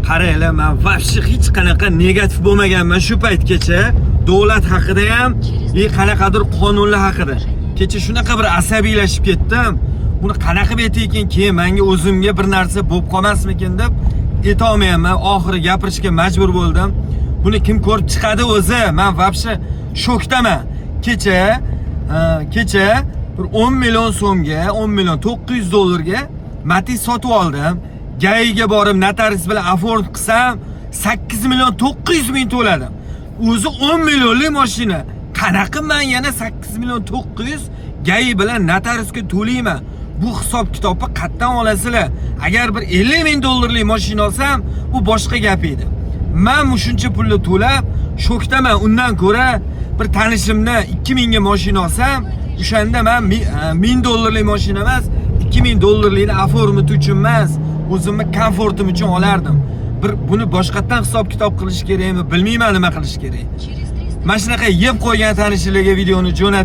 Qaranglar, men vobshe hech qanaqa negativ bo'lmaganman shu paytgacha. Davlat haqida ham, qanaqadir qonunlar haqida. Kecha shunaqa bir asabiylashib ketdim. Buni qanaqa qilib aytaykin, keyin menga o'zimga bir narsa bo'lib qolmasmikin deb ayta olmayman. Oxiri gapirishga majbur bo'ldim. Buni kim ko'rib chiqadi o'zi? Men vobshe shokdaman. Kecha bir 10 million so'mga, 10 million 900 dollarga Matiz sotib oldim. Gayiga borib notarius bilan aford qilsam 8 million 900 ming to'ladim. O'zi 10 millionlik mashina. Qanaqa men yana 8 million 900 gayi bilan notariusga to'layman? Bu hisob kitobni qayerdan olasizlar? Agar bir 50 ming dollarlik mashina olsam, bu boshqa gap edi. Men shuncha pulni to'lab shokdaman. Undan ko'ra bir tanishimni 2000 ga mashina olsam, o'shanda men 1000 dollarlik mashina emas, 2000 dollarlikni aformit uchun emas, o'zimni komfortim uchun olardim. Buni boshqatdan hisob kitob qilish kerakmi? Bilmayman nima qilish kerak. Mana shunaqa yeb qo'ygan tanishlarga videoni jo'nat